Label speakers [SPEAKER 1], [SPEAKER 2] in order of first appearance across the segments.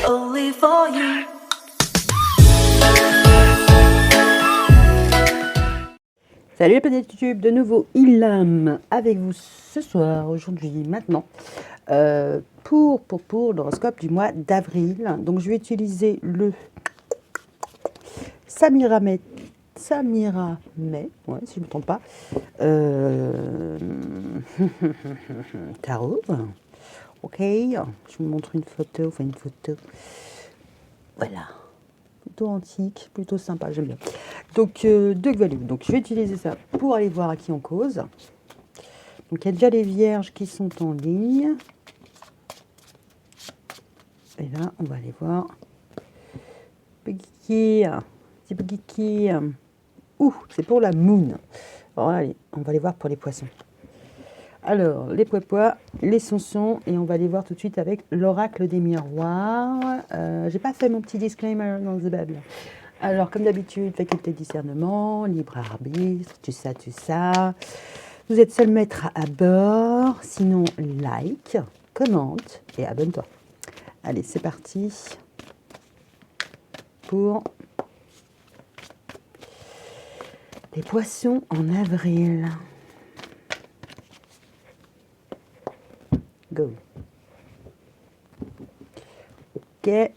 [SPEAKER 1] only for you.
[SPEAKER 2] Salut les planètes YouTube, de nouveau Ilham avec vous ce soir, aujourd'hui, maintenant, pour l'horoscope du mois d'avril. Donc je vais utiliser le Samiramet, ouais, si je ne me trompe pas, tarot. Ok, je vous montre une photo, voilà. Plutôt antique, plutôt sympa, j'aime bien. Donc, deux volumes. Donc, je vais utiliser ça pour aller voir à qui on cause. Donc, il y a déjà les vierges qui sont en ligne. Et là, on va aller voir. Petit Kiki. Ouh, c'est pour la moon. Alors, allez, on va aller voir pour les poissons. Alors, les pois, les sonsons, et on va aller voir tout de suite avec l'oracle des miroirs. J'ai pas fait mon petit disclaimer dans The Bible. Alors, comme d'habitude, faculté de discernement, libre arbitre, tout ça. Vous êtes seul maître à bord, sinon like, commente et abonne-toi. Allez, c'est parti pour les poissons en avril. Go. Ok, et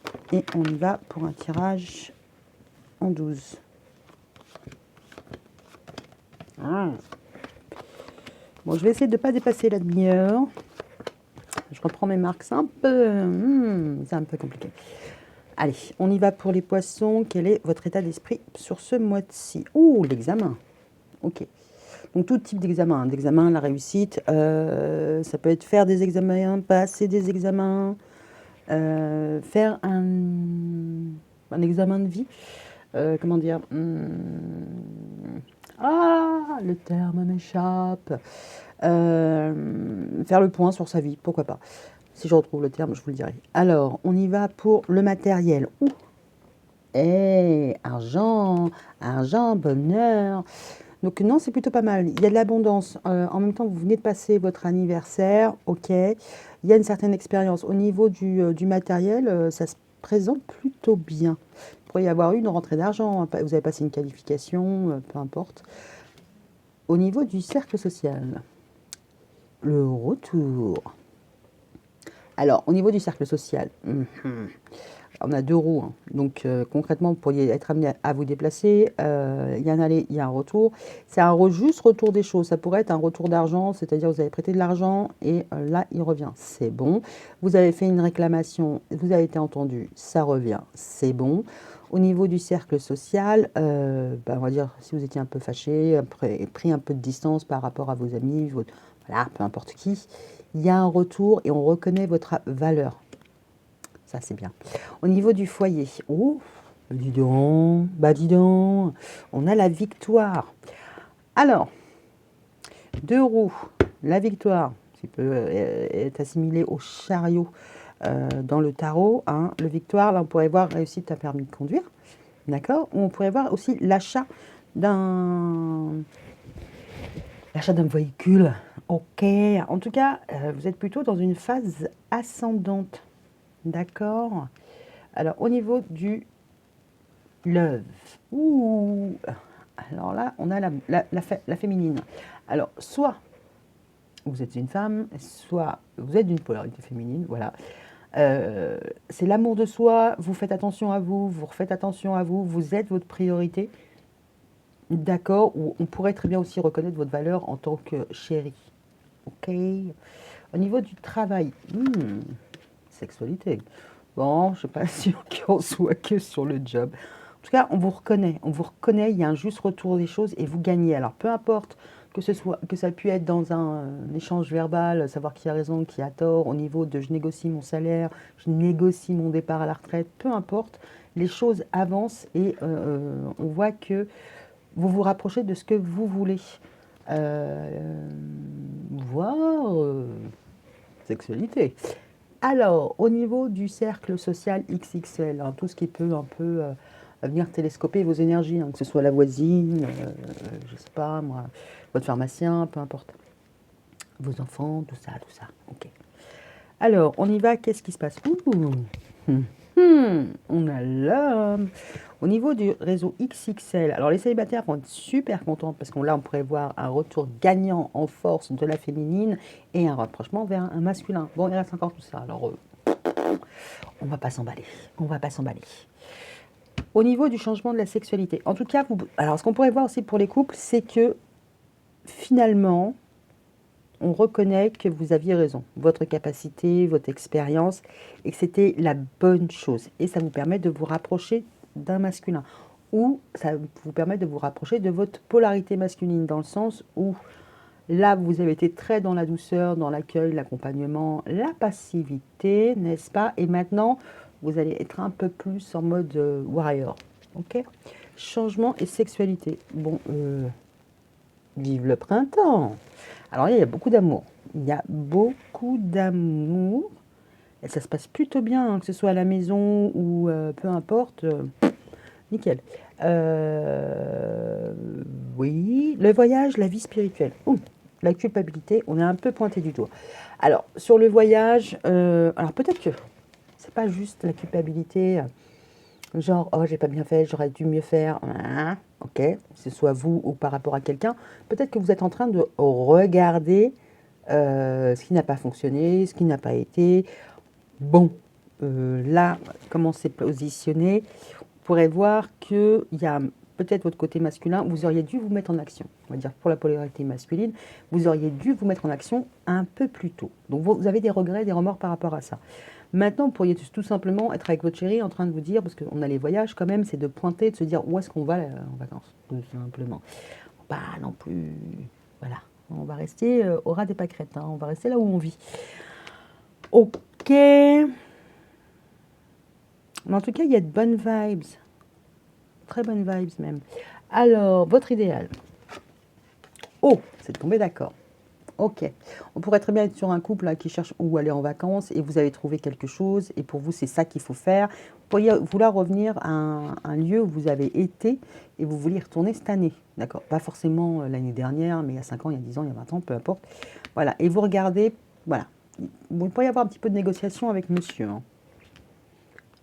[SPEAKER 2] on y va pour un tirage en 12. Bon, je vais essayer de ne pas dépasser la demi-heure. Je reprends mes marques, c'est un peu compliqué. Allez, on y va pour les poissons. Quel est votre état d'esprit sur ce mois-ci? Ouh, l'examen. Ok. Donc, tout type d'examen. D'examen, la réussite. Ça peut être faire des examens, passer des examens, faire un examen de vie. Comment dire Ah, le terme m'échappe. Faire le point sur sa vie, pourquoi pas. Si je retrouve le terme, je vous le dirai. Alors, on y va pour le matériel. Ouh, argent, bonheur. Donc non, c'est plutôt pas mal. Il y a de l'abondance. En même temps, vous venez de passer votre anniversaire, ok. Il y a une certaine expérience. Au niveau du matériel, ça se présente plutôt bien. Il pourrait y avoir une rentrée d'argent. Vous avez passé une qualification, peu importe. Au niveau du cercle social, le retour. Alors, au niveau du cercle social, on a deux roues. Hein. Donc, concrètement, vous pourriez être amené à vous déplacer. Il y a un aller, il y a un retour. C'est un juste retour des choses. Ça pourrait être un retour d'argent, c'est-à-dire vous avez prêté de l'argent et là, il revient. C'est bon. Vous avez fait une réclamation, vous avez été entendu, ça revient. C'est bon. Au niveau du cercle social, on va dire, si vous étiez un peu fâché, pris un peu de distance par rapport à vos amis, voilà, peu importe qui, il y a un retour et on reconnaît votre valeur. Ça, c'est bien. Au niveau du foyer, oh, dis donc, on a la victoire. Alors, deux roues, la victoire, qui peut être assimilée au chariot dans le tarot. Hein. Le victoire, là, on pourrait voir réussite à permis de conduire. D'accord. On pourrait voir aussi l'achat d'un véhicule. Ok. En tout cas, vous êtes plutôt dans une phase ascendante. D'accord. Alors, au niveau du love. Ouh. Alors là, on a la féminine. Alors, soit vous êtes une femme, soit vous êtes d'une polarité féminine, voilà. C'est l'amour de soi, vous faites attention à vous, vous refaites attention à vous, vous êtes votre priorité. D'accord. Ou on pourrait très bien aussi reconnaître votre valeur en tant que chérie. Ok. Au niveau du travail, sexualité. Bon, je ne sais pas si on soit que sur le job. En tout cas, on vous reconnaît, il y a un juste retour des choses et vous gagnez. Alors, peu importe que ça puisse être dans un échange verbal, savoir qui a raison, qui a tort, au niveau de je négocie mon salaire, je négocie mon départ à la retraite, peu importe, les choses avancent et on voit que vous vous rapprochez de ce que vous voulez. Voir sexualité. Alors, au niveau du cercle social XXL, hein, tout ce qui peut un peu venir télescoper vos énergies, hein, que ce soit la voisine, je ne sais pas moi, votre pharmacien, peu importe, vos enfants, tout ça, ok. Alors, on y va, qu'est-ce qui se passe? On a l'homme. Au niveau du réseau XXL, alors les célibataires vont être super contents parce qu'on là, on pourrait voir un retour gagnant en force de la féminine et un rapprochement vers un masculin. Bon, il reste encore tout ça. Alors, on va pas s'emballer. On va pas s'emballer. Au niveau du changement de la sexualité, en tout cas, alors ce qu'on pourrait voir aussi pour les couples, c'est que finalement, on reconnaît que vous aviez raison, votre capacité, votre expérience, et que c'était la bonne chose. Et ça vous permet de vous rapprocher d'un masculin. Ou ça vous permet de vous rapprocher de votre polarité masculine, dans le sens où là, vous avez été très dans la douceur, dans l'accueil, l'accompagnement, la passivité, n'est-ce pas? Et maintenant, vous allez être un peu plus en mode warrior. Ok? Changement et sexualité. Bon, vive le printemps! Alors, il y a beaucoup d'amour. Il y a beaucoup d'amour. Et ça se passe plutôt bien, hein, que ce soit à la maison ou peu importe. Nickel. Euh, oui, le voyage, la vie spirituelle. Ouh, la culpabilité, on est un peu pointé du doigt. Alors, sur le voyage, alors peut-être que c'est pas juste la culpabilité, genre, oh, j'ai pas bien fait, j'aurais dû mieux faire. Hein, ok, que ce soit vous ou par rapport à quelqu'un. Peut-être que vous êtes en train de regarder ce qui n'a pas fonctionné, ce qui n'a pas été. Bon, là, comment c'est positionné, on pourrait voir qu'il y a peut-être votre côté masculin, vous auriez dû vous mettre en action. On va dire pour la polarité masculine, vous auriez dû vous mettre en action un peu plus tôt. Donc vous avez des regrets, des remords par rapport à ça. Maintenant, vous pourriez tout simplement être avec votre chérie en train de vous dire, parce qu'on a les voyages quand même, c'est de pointer, de se dire où est-ce qu'on va en vacances, tout simplement. Pas non plus... Voilà, on va rester au ras des pâquerettes, hein. On va rester là où on vit. Ok. Mais en tout cas, il y a de bonnes vibes. Très bonnes vibes même. Alors, votre idéal. Oh, c'est tombé d'accord. Ok. On pourrait très bien être sur un couple là, qui cherche où aller en vacances et vous avez trouvé quelque chose et pour vous, c'est ça qu'il faut faire. Vous pourriez vouloir revenir à un lieu où vous avez été et vous voulez y retourner cette année. D'accord. Pas forcément l'année dernière, mais il y a 5 ans, il y a 10 ans, il y a 20 ans, peu importe. Voilà. Et vous regardez, voilà. Vous pourriez avoir un petit peu de négociation avec monsieur, hein.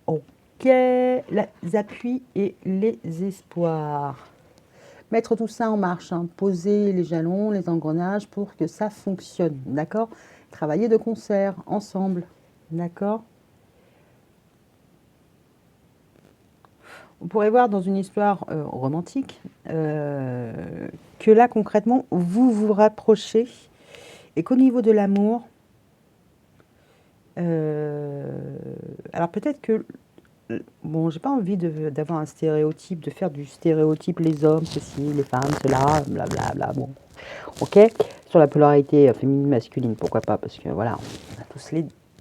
[SPEAKER 2] Ok. Les appuis et les espoirs. Mettre tout ça en marche, hein. Poser les jalons, les engrenages pour que ça fonctionne, d'accord? Travailler de concert, ensemble, d'accord? On pourrait voir dans une histoire romantique que là, concrètement, vous vous rapprochez et qu'au niveau de l'amour, alors peut-être que bon, j'ai pas envie d'avoir un stéréotype, de faire du stéréotype les hommes, ceci, les femmes, cela, blablabla. Bon, ok. Sur la polarité féminine, masculine, pourquoi pas, parce que voilà, on a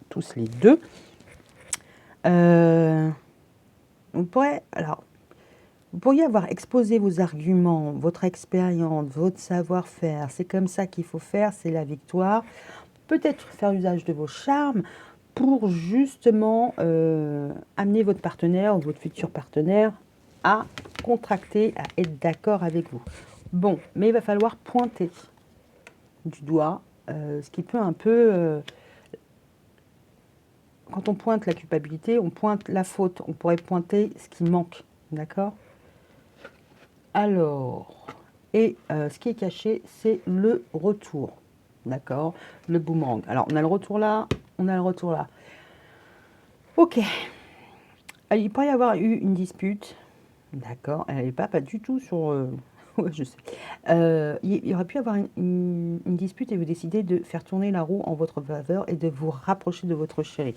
[SPEAKER 2] tous les deux. On pourrait, alors, vous pourriez avoir exposé vos arguments, votre expérience, votre savoir-faire. C'est comme ça qu'il faut faire, c'est la victoire. Peut-être faire usage de vos charmes pour justement amener votre partenaire ou votre futur partenaire à contracter, à être d'accord avec vous. Bon, mais il va falloir pointer du doigt ce qui peut un peu... quand on pointe la culpabilité, on pointe la faute. On pourrait pointer ce qui manque, d'accord? Alors, et ce qui est caché, c'est le retour, d'accord? Le boomerang. Alors, on a le retour là, on a le retour là. Ok. Il pourrait y avoir eu une dispute, d'accord? Elle n'est pas du tout sur... ouais, je sais. Il y aurait pu y avoir une dispute et vous décidez de faire tourner la roue en votre faveur et de vous rapprocher de votre chéri.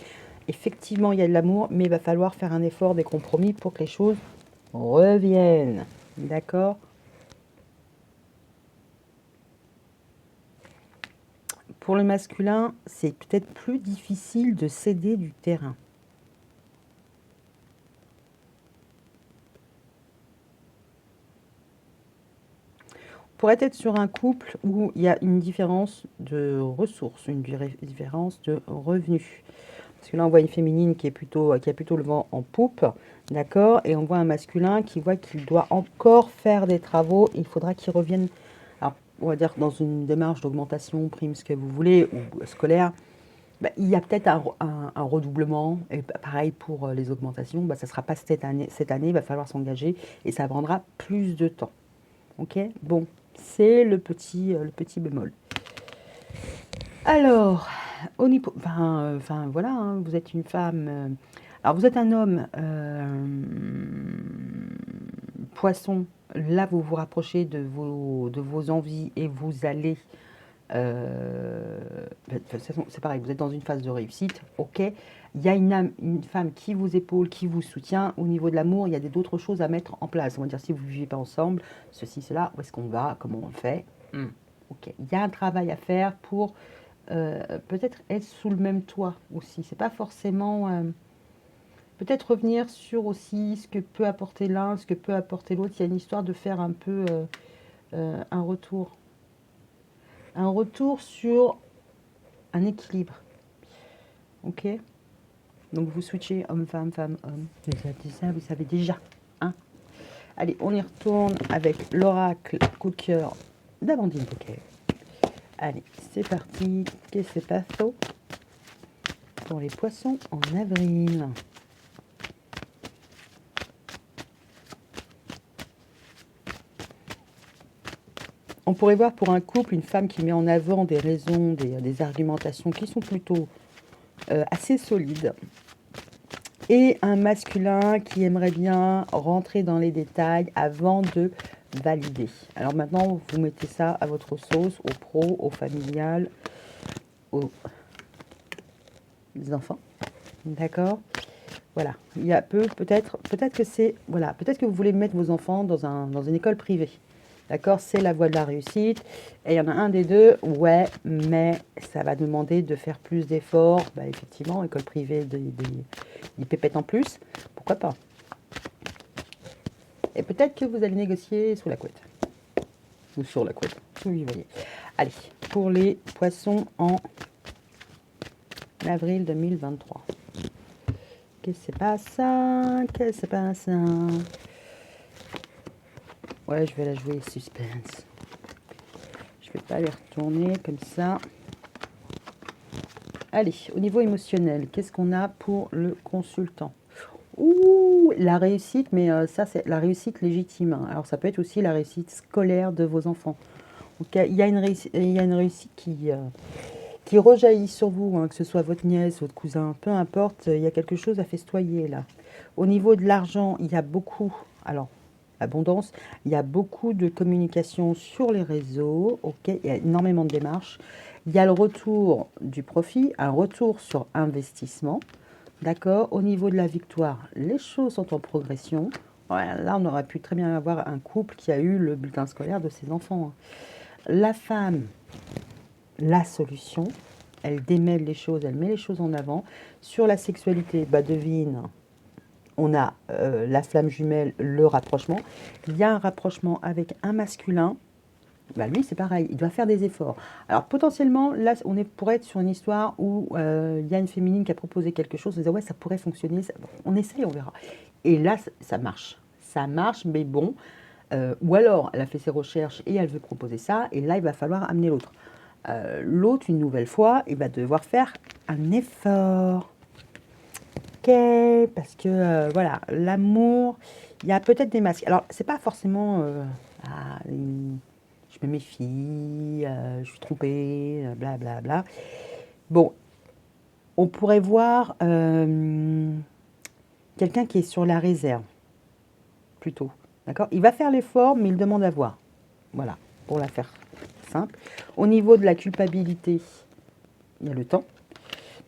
[SPEAKER 2] Effectivement, il y a de l'amour, mais il va falloir faire un effort, des compromis pour que les choses reviennent, d'accord? Pour le masculin, c'est peut-être plus difficile de céder du terrain. On pourrait être sur un couple où il y a une différence de ressources, une différence de revenus. Parce que là, on voit une féminine qui a plutôt le vent en poupe, d'accord? Et on voit un masculin qui voit qu'il doit encore faire des travaux. Il faudra qu'il revienne, alors, on va dire, dans une démarche d'augmentation, prime, ce que vous voulez, ou scolaire. Bah, il y a peut-être un redoublement, et pareil pour les augmentations, bah, ça ne sera pas cette année, il va falloir s'engager et ça prendra plus de temps. Ok? Bon, c'est le petit bémol. Alors, au niveau, enfin voilà, hein, vous êtes une femme. Alors vous êtes un homme poisson. Là, vous vous rapprochez de vos envies et vous allez. De toute façon, c'est pareil, vous êtes dans une phase de réussite, ok. Il y a une femme qui vous épaule, qui vous soutient. Au niveau de l'amour, il y a d'autres choses à mettre en place. On va dire, si vous ne vivez pas ensemble, ceci, cela, où est-ce qu'on va, comment on le fait. Ok. Il y a un travail à faire pour peut-être être sous le même toit aussi. C'est pas forcément. Peut-être revenir sur aussi ce que peut apporter l'un, ce que peut apporter l'autre. Il y a une histoire de faire un peu un retour. Un retour sur un équilibre. Ok. Donc vous switchez homme, femme, femme, homme. Vous savez déjà. Hein. Allez, on y retourne avec l'oracle coup de cœur d'Amandine Poker. Allez, c'est parti. Qu'est-ce que c'est pas faux pour les poissons en avril? On pourrait voir pour un couple une femme qui met en avant des raisons, des argumentations qui sont plutôt assez solides. Et un masculin qui aimerait bien rentrer dans les détails avant de valider. Alors maintenant, vous mettez ça à votre sauce, au pro, au familial, aux enfants. D'accord? Voilà. Il y a peut-être que c'est, voilà, peut-être que vous voulez mettre vos enfants dans une école privée. D'accord? C'est la voie de la réussite. Et il y en a un des deux, ouais, mais ça va demander de faire plus d'efforts. Bah, effectivement, école privée, des pépettes en plus. Pourquoi pas? Et peut-être que vous allez négocier sous la couette. Ou sur la couette. Oui, vous voyez. Allez, pour les poissons en avril 2023. Qu'est-ce que c'est pas ça? Qu'est-ce que c'est pas ça? Ouais, je vais la jouer suspense. Je vais pas les retourner comme ça. Allez, au niveau émotionnel, qu'est-ce qu'on a pour le consultant? Ouh, la réussite, mais ça, c'est la réussite légitime. Hein. Alors, ça peut être aussi la réussite scolaire de vos enfants. Donc, il y a une réussite qui rejaillit sur vous, hein, que ce soit votre nièce, votre cousin, peu importe, il y a quelque chose à festoyer là. Au niveau de l'argent, il y a beaucoup, alors, abondance, il y a beaucoup de communication sur les réseaux, ok, il y a énormément de démarches. Il y a le retour du profit, un retour sur investissement. D'accord. Au niveau de la victoire, les choses sont en progression. Ouais, là, on aurait pu très bien avoir un couple qui a eu le bulletin scolaire de ses enfants. La femme, la solution, elle démêle les choses, elle met les choses en avant. Sur la sexualité, bah devine, on a la flamme jumelle, le rapprochement. Il y a un rapprochement avec un masculin. Bah lui, c'est pareil, il doit faire des efforts. Alors potentiellement, là, pourrait être sur une histoire où il y a une féminine qui a proposé quelque chose, on dit ouais, ça pourrait fonctionner, on essaye, on verra. Et là, ça marche. Ça marche, mais bon. Ou alors, elle a fait ses recherches et elle veut proposer ça, et là, il va falloir amener l'autre. L'autre, une nouvelle fois, il va devoir faire un effort. Ok, parce que voilà, l'amour, il y a peut-être des masques. Alors, c'est pas forcément je me méfie, je suis trompée, blablabla. Bla, bla. Bon, on pourrait voir quelqu'un qui est sur la réserve, plutôt. D'accord? Il va faire l'effort, mais il demande à voir. Voilà, pour la faire simple. Au niveau de la culpabilité, il y a le temps.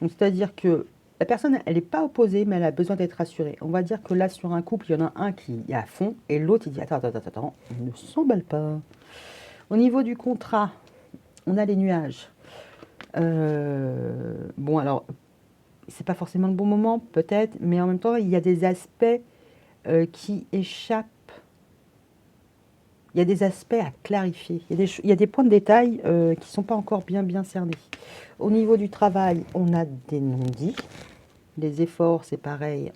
[SPEAKER 2] Donc, c'est-à-dire que la personne, elle n'est pas opposée, mais elle a besoin d'être rassurée. On va dire que là, sur un couple, il y en a un qui est à fond, et l'autre, il dit, attends, ne s'emballe pas. Au niveau du contrat, on a les nuages. Bon, alors, c'est pas forcément le bon moment, peut-être, mais en même temps, il y a des aspects qui échappent. Il y a des aspects à clarifier. Il y a des points de détail qui ne sont pas encore bien cernés. Au niveau du travail, on a des non-dits. Les efforts, c'est pareil.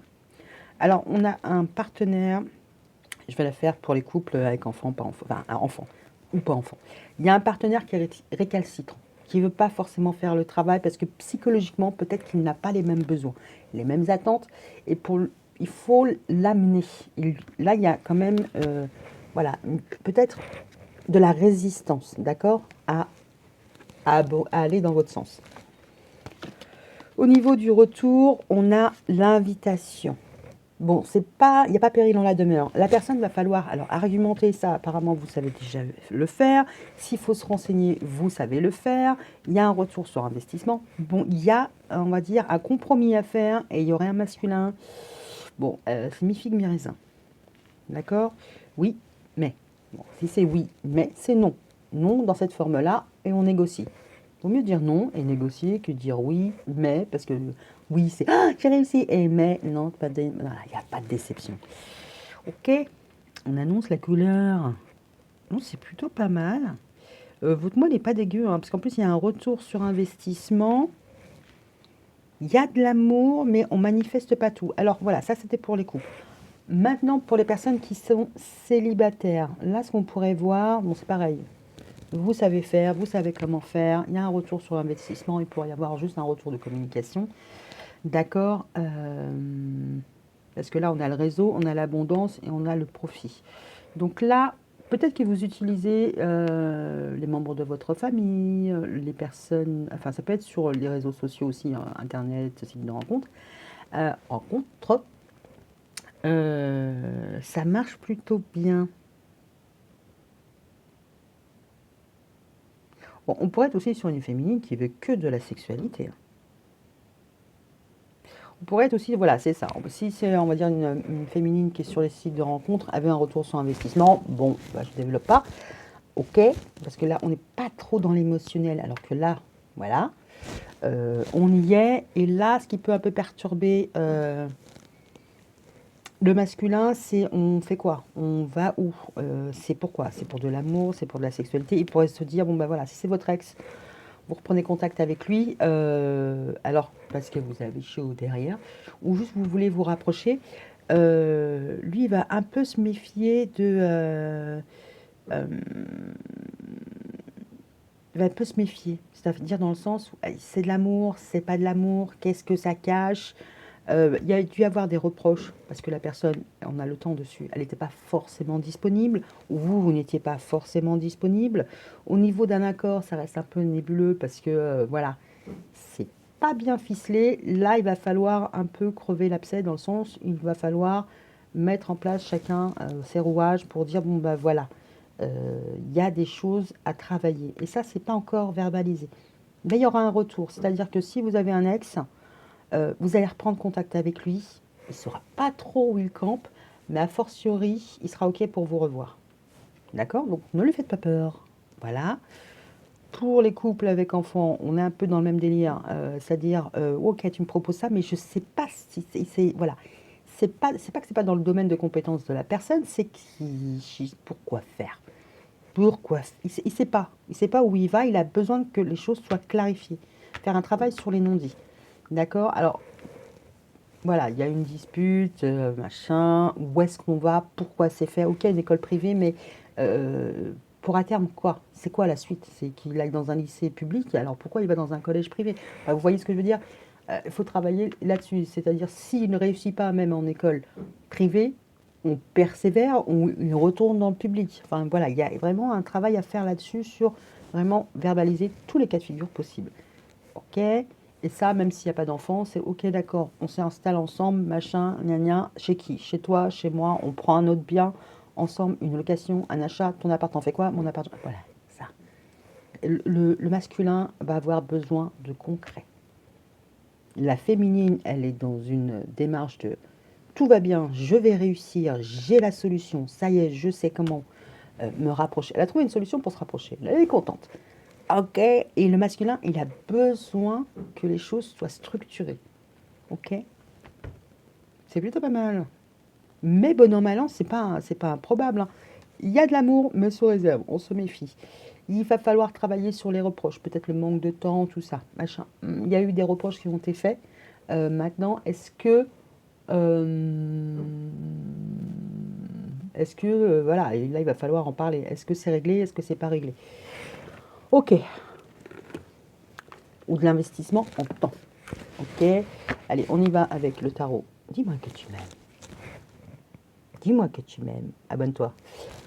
[SPEAKER 2] Alors, on a un partenaire, je vais la faire pour les couples avec enfants, pas enfants, enfin, enfants ou pas enfants. Il y a un partenaire qui est récalcitrant, qui ne veut pas forcément faire le travail parce que psychologiquement, peut-être qu'il n'a pas les mêmes besoins, les mêmes attentes. Et il faut l'amener. Là, il y a quand même, voilà, peut-être de la résistance, d'accord, à aller dans votre sens. Au niveau du retour, on a l'invitation. Bon, c'est pas, il n'y a pas péril en la demeure. La personne va falloir alors argumenter ça. Apparemment, vous savez déjà le faire. S'il faut se renseigner, vous savez le faire. Il y a un retour sur investissement. Bon, il y a, on va dire, un compromis à faire et il y aurait un masculin. Bon, c'est mi-figue, mi-raisin. D'accord? Oui, mais. Bon, si c'est oui, mais c'est non. Non dans cette forme-là et on négocie. Vaut mieux dire non et négocier que dire oui, mais, parce que oui, c'est ah, j'ai réussi, et mais, non, il n'y a pas de déception. Ok, on annonce la couleur. Non, c'est plutôt pas mal. Votre mot n'est pas dégueu, hein, parce qu'en plus, il y a un retour sur investissement. Il y a de l'amour, mais on manifeste pas tout. Alors voilà, ça c'était pour les couples. Maintenant, pour les personnes qui sont célibataires, là, ce qu'on pourrait voir, bon, c'est pareil. Vous savez faire, vous savez comment faire. Il y a un retour sur investissement, il pourrait y avoir juste un retour de communication. D'accord, parce que là, on a le réseau, on a l'abondance et on a le profit. Donc là, peut-être que vous utilisez les membres de votre famille, les personnes, enfin ça peut être sur les réseaux sociaux aussi, hein, Internet, sites de rencontres. Rencontres, ça marche plutôt bien. Bon, on pourrait être aussi sur une féminine qui veut que de la sexualité. On pourrait être aussi, voilà, c'est ça. Si c'est, on va dire, une féminine qui est sur les sites de rencontres, avait un retour sur investissement, bon, bah, je ne développe pas, ok, parce que là, on n'est pas trop dans l'émotionnel, alors que là, voilà, on y est, et là, ce qui peut un peu perturber le masculin, c'est on fait quoi? On va où? C'est pourquoi? C'est pour de l'amour, c'est pour de la sexualité. Il pourrait se dire, bon, ben voilà, si c'est votre ex, vous reprenez contact avec lui, alors parce que vous avez chaud derrière, ou juste vous voulez vous rapprocher, lui il va un peu se méfier euh, il va un peu se méfier, c'est-à-dire dans le sens où c'est de l'amour, c'est pas de l'amour, qu'est-ce que ça cache? Il y a dû y avoir des reproches parce que la personne, on a le temps dessus, elle n'était pas forcément disponible, ou vous n'étiez pas forcément disponible. Au niveau d'un accord, ça reste un peu nébuleux parce que voilà, c'est pas bien ficelé. Là, il va falloir un peu crever l'abcès dans le sens, il va falloir mettre en place chacun ses rouages pour dire bon bah voilà, il y a des choses à travailler. Et ça, c'est pas encore verbalisé. Mais il y aura un retour, c'est-à-dire que si vous avez un ex, vous allez reprendre contact avec lui. Il ne saura pas trop où il campe, mais a fortiori, il sera OK pour vous revoir. D'accord? Donc, ne lui faites pas peur. Voilà. Pour les couples avec enfants, on est un peu dans le même délire. C'est-à-dire, OK, tu me proposes ça, mais je ne sais pas si c'est. Voilà. C'est pas que c'est pas dans le domaine de compétence de la personne, c'est pourquoi faire. Pourquoi il sait pas. Il sait pas où il va. Il a besoin que les choses soient clarifiées. Faire un travail sur les non-dits. D'accord? Alors, voilà, il y a une dispute, machin, où est-ce qu'on va, pourquoi c'est fait, ok, une école privée, mais pour à terme, quoi? C'est quoi la suite? C'est qu'il aille dans un lycée public, alors pourquoi il va dans un collège privé? Enfin, vous voyez ce que je veux dire? Il faut travailler là-dessus, c'est-à-dire s'il ne réussit pas même en école privée, on persévère, il retourne dans le public. Enfin voilà, il y a vraiment un travail à faire là-dessus sur vraiment verbaliser tous les cas de figure possibles. Ok? Et ça, même s'il n'y a pas d'enfant, c'est ok, d'accord, on s'installe ensemble, machin, gna gna, chez qui? Chez toi, chez moi, on prend un autre bien, ensemble, une location, un achat, ton appart, t'en fais quoi? Mon appart, voilà, ça. Le masculin va avoir besoin de concret. La féminine, elle est dans une démarche de tout va bien, je vais réussir, j'ai la solution, ça y est, je sais comment me rapprocher. Elle a trouvé une solution pour se rapprocher, elle est contente. Ok, et le masculin, il a besoin que les choses soient structurées. Ok, c'est plutôt pas mal. Mais bon an, mal an, c'est pas improbable, hein. Il y a de l'amour, mais sous réserve, on se méfie. Il va falloir travailler sur les reproches, peut-être le manque de temps, tout ça, machin. Il y a eu des reproches qui ont été faits. Maintenant, euh, voilà, et là, il va falloir en parler. Est-ce que c'est réglé? Est-ce que c'est pas réglé? Ok, ou de l'investissement en temps. Ok? Allez, on y va avec le tarot. Dis-moi que tu m'aimes. Dis-moi que tu m'aimes. Abonne-toi.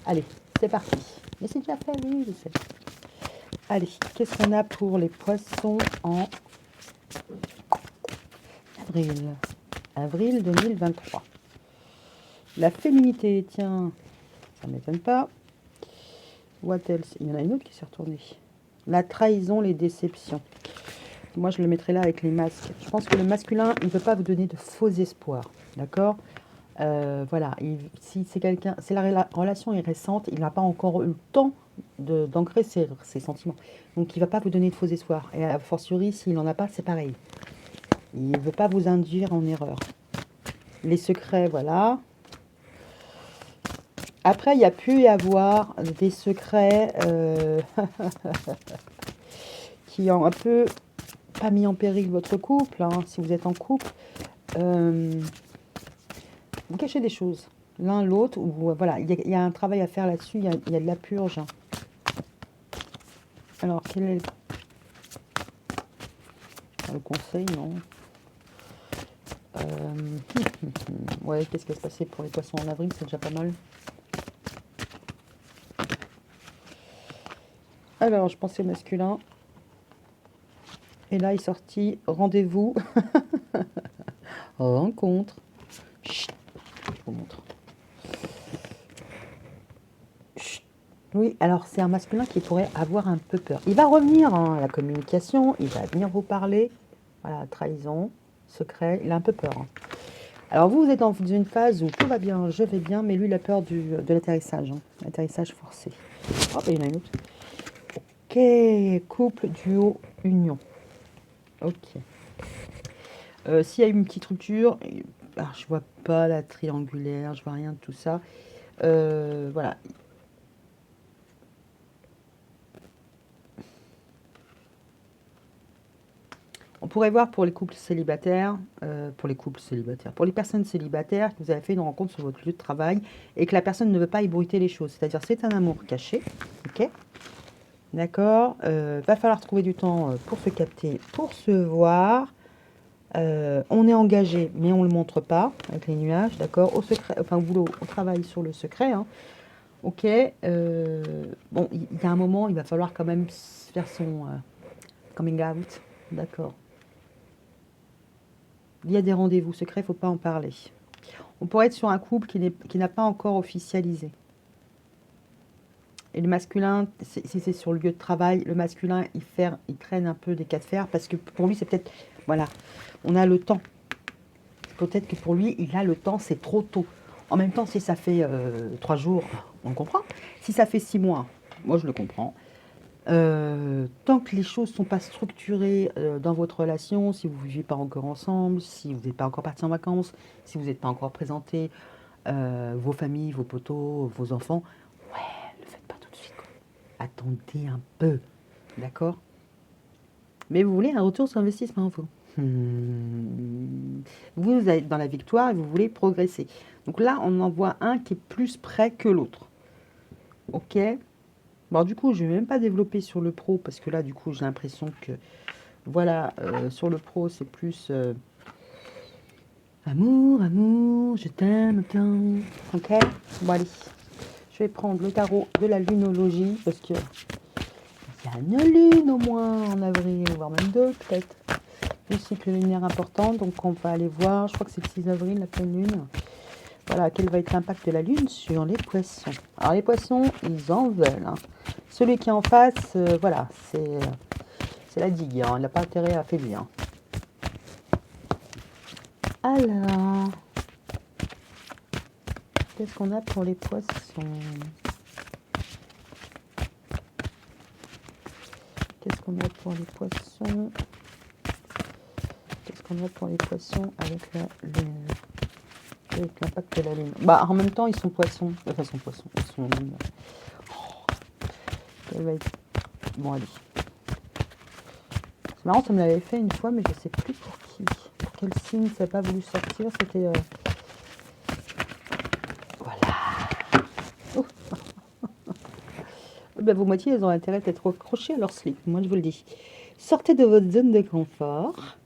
[SPEAKER 2] Allez, c'est parti. Mais c'est déjà fait, oui, je sais. Allez, qu'est-ce qu'on a pour les poissons en avril? Avril 2023. La féminité, tiens, ça ne m'étonne pas. What else? Il y en a une autre qui s'est retournée. La trahison, les déceptions. Moi, je le mettrai là avec les masques. Je pense que le masculin, il ne veut pas vous donner de faux espoirs. D'accord? Voilà. Si c'est quelqu'un, si la relation est récente, il n'a pas encore eu le temps d'ancrer ses sentiments. Donc, il ne va pas vous donner de faux espoirs. Et a fortiori, s'il n'en a pas, c'est pareil. Il ne veut pas vous induire en erreur. Les secrets, voilà. Après, il y a pu y avoir des secrets qui ont un peu pas mis en péril votre couple, hein, si vous êtes en couple. Vous cachez des choses, l'un l'autre, ou voilà, il y a un travail à faire là-dessus, il y a de la purge. Alors, quel est le conseil, non? Ouais, qu'est-ce qui va se passer pour les poissons en avril? C'est déjà pas mal. Alors, je pensais au masculin. Et là, il est sorti rendez-vous, rencontre. Chut, je vous montre. Chut. Oui, alors c'est un masculin qui pourrait avoir un peu peur. Il va revenir à la communication, il va venir vous parler. Voilà, trahison, secret, il a un peu peur. Hein. Alors vous êtes dans une phase où tout va bien, je vais bien, mais lui, il a peur de l'atterrissage. Hein. L'atterrissage forcé. Oh, il y en a une autre. Ok, couple, duo, union. Ok. S'il y a une petite rupture, alors, je vois pas la triangulaire, je vois rien de tout ça. Voilà. On pourrait voir pour les couples célibataires, pour les personnes célibataires que vous avez fait une rencontre sur votre lieu de travail et que la personne ne veut pas ébruiter les choses. C'est-à-dire c'est un amour caché, ok? D'accord. Va falloir trouver du temps pour se capter, pour se voir. On est engagé, mais on ne le montre pas avec les nuages, d'accord? Au secret, enfin au boulot, on travaille sur le secret, hein. Ok. Bon, il y a un moment, il va falloir quand même faire son coming out, d'accord? Il y a des rendez-vous secrets, il ne faut pas en parler. On pourrait être sur un couple qui n'a pas encore officialisé. Et le masculin, si c'est sur le lieu de travail, le masculin, il traîne un peu des cas de fer parce que pour lui, c'est peut-être, voilà, on a le temps. Peut-être que pour lui, il a le temps, c'est trop tôt. En même temps, si ça fait 3 jours, on le comprend. Si ça fait 6 mois, moi je le comprends. Tant que les choses ne sont pas structurées dans votre relation, si vous ne vivez pas encore ensemble, si vous n'êtes pas encore partis en vacances, si vous n'êtes pas encore présenté vos familles, vos potos, vos enfants, ouais, ne le faites pas tout de suite. Quoi. Attendez un peu, d'accord? Mais vous voulez un retour sur investissement, vous. Vous êtes dans la victoire et vous voulez progresser. Donc là, on en voit un qui est plus près que l'autre. Ok? Bon, du coup, je ne vais même pas développer sur le pro parce que là, du coup, j'ai l'impression que, voilà, sur le pro, c'est plus amour, amour, je t'aime tant. Ok? Bon, allez, je vais prendre le tarot de la lunologie parce que il y a une lune au moins en avril, voire même deux peut-être. Le cycle lunaire important, donc on va aller voir, je crois que c'est le 6 avril, la pleine lune. Voilà, quel va être l'impact de la lune sur les poissons. Alors les poissons, ils en veulent. Hein. Celui qui est en face, voilà, c'est la digue, hein, il n'a pas intérêt à faiblir. Alors, qu'est-ce qu'on a pour les poissons? Qu'est-ce qu'on a pour les poissons? Qu'est-ce qu'on a pour les poissons avec la lune? Avec l'impact de la lune. Bah, en même temps, ils sont poissons. Enfin, ils sont poissons. Ils sont lune. Oh, quel va être... Bon, allez. C'est marrant, ça me l'avait fait une fois, mais je sais plus pour qui. Pour quel signe ça n'a pas voulu sortir. C'était... Voilà. Oh. Ben, vos moitiés, elles ont intérêt à être accrochées à leur slip. Moi, je vous le dis. Sortez de votre zone de confort.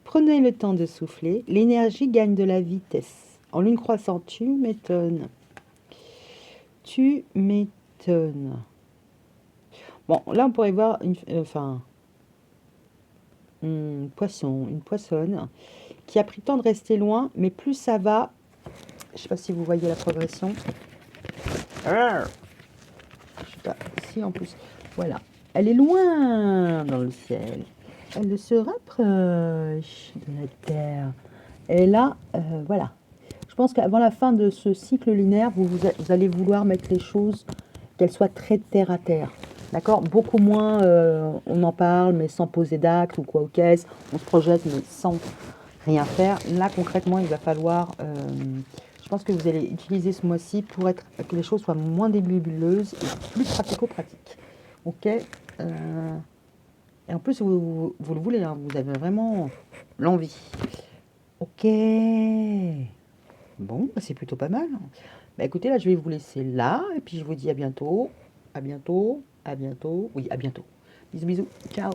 [SPEAKER 2] Prenez le temps de souffler. L'énergie gagne de la vitesse. En lune croissante, tu m'étonnes. Tu m'étonnes. Bon, là, on pourrait voir poisson, une poissonne qui a pris le temps de rester loin, mais plus ça va, je sais pas si vous voyez la progression. Je sais pas, si en plus, voilà. Elle est loin dans le ciel. Elle se rapproche de la Terre. Et là, voilà. Je pense qu'avant la fin de ce cycle lunaire, vous allez vouloir mettre les choses, qu'elles soient très terre à terre. D'accord? Beaucoup moins, on en parle, mais sans poser d'acte ou quoi au caisse. On se projette, mais sans rien faire. Là, concrètement, il va falloir... je pense que vous allez utiliser ce mois-ci pour que les choses soient moins nébuleuses et plus pratico-pratiques. Ok? Et en plus, vous le voulez, hein, vous avez vraiment l'envie. Ok. Bon, bah, c'est plutôt pas mal. Bah écoutez, là, je vais vous laisser là, et puis je vous dis à bientôt. À bientôt. À bientôt. Oui, à bientôt. Bisous, bisous. Ciao.